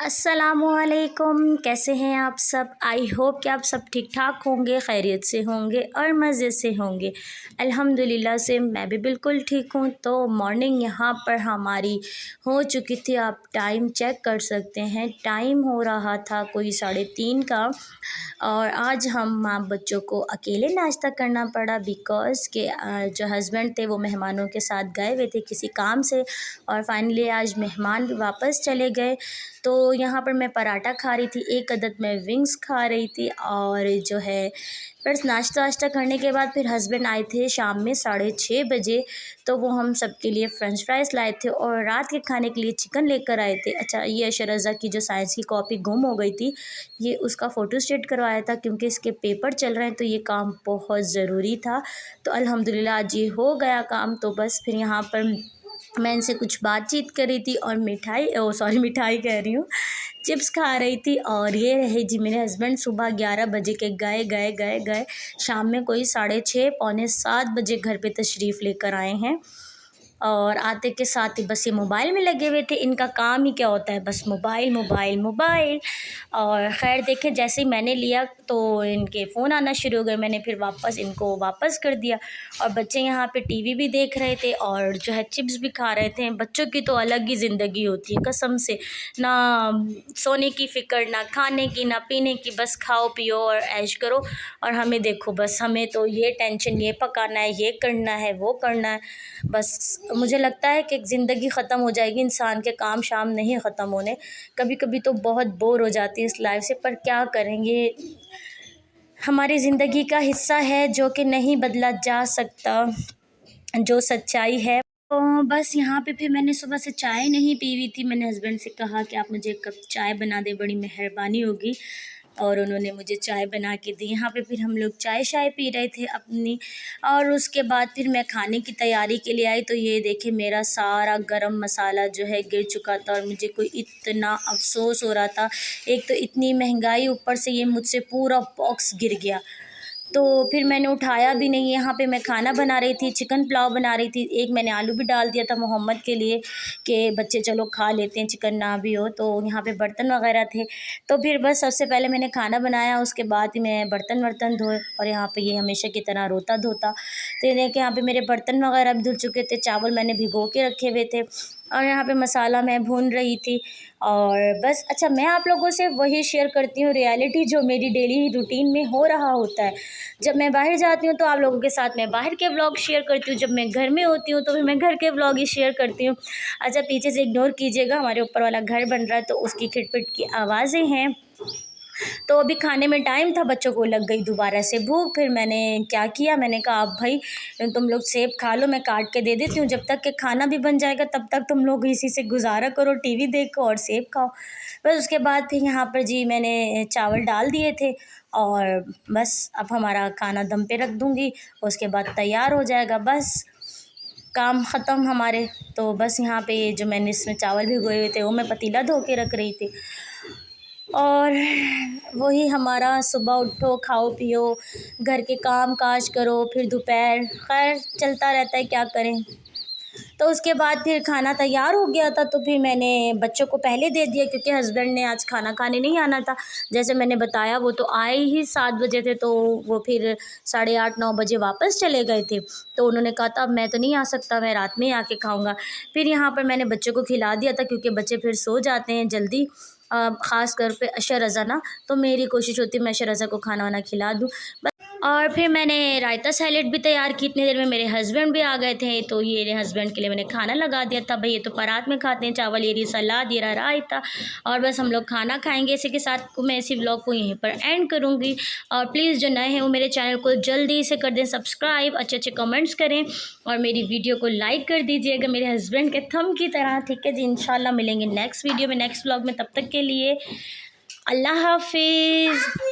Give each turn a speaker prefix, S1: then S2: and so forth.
S1: अस्सलामुअलैकुम, कैसे हैं आप सब। आई होप कि आप सब ठीक ठाक होंगे, खैरियत से होंगे और मज़े से होंगे। अल्हम्दुलिल्लाह से मैं भी बिल्कुल ठीक हूँ। तो मॉर्निंग यहाँ पर हमारी हो चुकी थी, आप टाइम चेक कर सकते हैं। टाइम हो रहा था कोई 3:30 का और आज हम माँ बच्चों को अकेले नाश्ता करना पड़ा बिकॉज़ के जो हस्बैंड थे वो मेहमानों के साथ गए हुए थे किसी काम से और फाइनली आज मेहमान भी वापस चले गए। तो यहाँ पर मैं पराठा खा रही थी, एक अदद मैं विंग्स खा रही थी और जो है बस नाश्ता वाश्ता करने के बाद फिर हस्बैंड आए थे शाम में 6:30 बजे। तो वो हम सब के लिए फ़्रेंच फ्राइज़ लाए थे और रात के खाने के लिए चिकन लेकर आए थे। अच्छा, ये अशरज़ा की जो साइंस की कॉपी गुम हो गई थी, ये उसका फ़ोटोस्टेट करवाया था क्योंकि इसके पेपर चल रहे हैं, तो ये काम बहुत ज़रूरी था। तो अल्हम्दुलिल्लाह आज ये हो गया काम। तो बस फिर यहाँ पर मैं इनसे कुछ बातचीत कर रही थी और मिठाई कह रही हूँ, चिप्स खा रही थी। और ये रहे जी मेरे हस्बैंड, सुबह 11 बजे के गए, शाम में कोई 6:30 पौने 7 बजे घर पे तशरीफ़ लेकर आए हैं। और आते के साथ ही बस ये मोबाइल में लगे हुए थे। इनका काम ही क्या होता है, बस मोबाइल मोबाइल मोबाइल। और ख़ैर देखें, जैसे ही मैंने लिया तो इनके फ़ोन आना शुरू हो गए। मैंने फिर इनको वापस कर दिया और बच्चे यहाँ पे टीवी भी देख रहे थे और जो है चिप्स भी खा रहे थे। बच्चों की तो अलग ही ज़िंदगी होती है कसम से, ना सोने की फ़िक्र, ना खाने की, ना पीने की, बस खाओ पियो और ऐश करो। और हमें देखो, बस हमें तो ये टेंशन, ये पकाना है, ये करना है, वो करना है। बस मुझे लगता है कि ज़िंदगी ख़त्म हो जाएगी, इंसान के काम शाम नहीं ख़त्म होने। कभी कभी तो बहुत बोर हो जाती है इस लाइफ से, पर क्या करेंगे, हमारी ज़िंदगी का हिस्सा है जो कि नहीं बदला जा सकता, जो सच्चाई है। तो बस यहाँ पे फिर मैंने सुबह से चाय नहीं पी हुई थी। मैंने हस्बैंड से कहा कि आप मुझे एक कप चाय बना दें, बड़ी मेहरबानी होगी, और उन्होंने मुझे चाय बना के दी। यहाँ पे फिर हम लोग चाय शाय पी रहे थे अपनी, और उसके बाद फिर मैं खाने की तैयारी के लिए आई। तो ये देखिए मेरा सारा गरम मसाला जो है गिर चुका था और मुझे कोई इतना अफ़सोस हो रहा था। एक तो इतनी महंगाई, ऊपर से ये मुझसे पूरा बॉक्स गिर गया। तो फिर मैंने उठाया भी नहीं। यहाँ पे मैं खाना बना रही थी, चिकन पुलाव बना रही थी। एक मैंने आलू भी डाल दिया था मोहम्मद के लिए कि बच्चे चलो खा लेते हैं, चिकन ना भी हो। तो यहाँ पे बर्तन वगैरह थे, तो फिर बस सबसे पहले मैंने खाना बनाया, उसके बाद ही मैं बर्तन वर्तन धोए। और यहाँ पे ये हमेशा की तरह रोता धोता। तो ये देखिए यहाँ पे मेरे बर्तन वगैरह भी धुल चुके थे, चावल मैंने भिगो के रखे हुए थे और यहाँ पे मसाला मैं भून रही थी। और बस अच्छा, मैं आप लोगों से वही शेयर करती हूँ रियलिटी जो मेरी डेली रूटीन में हो रहा होता है। जब मैं बाहर जाती हूँ तो आप लोगों के साथ मैं बाहर के व्लॉग शेयर करती हूँ, जब मैं घर में होती हूँ तो फिर मैं घर के व्लॉग ही शेयर करती हूँ। अच्छा, पीछे से इग्नोर कीजिएगा, हमारे ऊपर वाला घर बन रहा है तो उसकी खिटपिट की आवाज़ें हैं। तो अभी खाने में टाइम था, बच्चों को लग गई दोबारा से भूख। फिर मैंने क्या किया, मैंने कहा अब भाई तुम लोग सेब खा लो, मैं काट के दे देती हूँ, जब तक कि खाना भी बन जाएगा तब तक तुम लोग इसी से गुजारा करो, टीवी देखो और सेब खाओ। बस उसके बाद फिर यहाँ पर जी मैंने चावल डाल दिए थे और बस अब हमारा खाना दम पे रख दूँगी, उसके बाद तैयार हो जाएगा, बस काम ख़त्म हमारे। तो बस यहाँ पे जो मैंने इसमें चावल भिगोए हुए थे वो मैं पतीला धो के रख रही थी। और वही हमारा सुबह उठो, खाओ पियो, घर के काम काज करो, फिर दोपहर, खैर चलता रहता है, क्या करें। तो उसके बाद फिर खाना तैयार हो गया था, तो फिर मैंने बच्चों को पहले दे दिया क्योंकि हस्बैंड ने आज खाना खाने नहीं आना था। जैसे मैंने बताया वो तो आए ही 7 बजे थे, तो वो फिर 8:30-9 बजे वापस चले गए थे। तो उन्होंने कहा था अब मैं तो नहीं आ सकता, मैं रात में ही आके खाऊँगा। फिर यहाँ पर मैंने बच्चों को खिला दिया था क्योंकि बच्चे फिर सो जाते हैं जल्दी, ख़ास कर पे अशा रज़ा ना, तो मेरी कोशिश होती है मैं अशा रज़ा को खाना वाना खिला दूँ। और फिर मैंने रायता सैलेड भी तैयार की। इतनी देर में मेरे हस्बैंड भी आ गए थे, तो ये मेरे हस्बैंड के लिए मैंने खाना लगा दिया था। भाई ये तो परात में खाते हैं चावल, ये रही सलाद, ये रहा रायता, और बस हम लोग खाना खाएंगे। इसी के साथ को मैं इसी व्लॉग को यहीं पर एंड करूँगी। और प्लीज़ जो नए हैं वो मेरे चैनल को जल्दी से कर दें सब्सक्राइब, अच्छे अच्छे कमेंट्स करें और मेरी वीडियो को लाइक कर दीजिएगा मेरे हस्बैंड के थंब की तरह। ठीक है जी, इंशाल्लाह मिलेंगे नेक्स्ट वीडियो में, नेक्स्ट व्लॉग में। तब तक के लिए अल्लाह हाफिज़।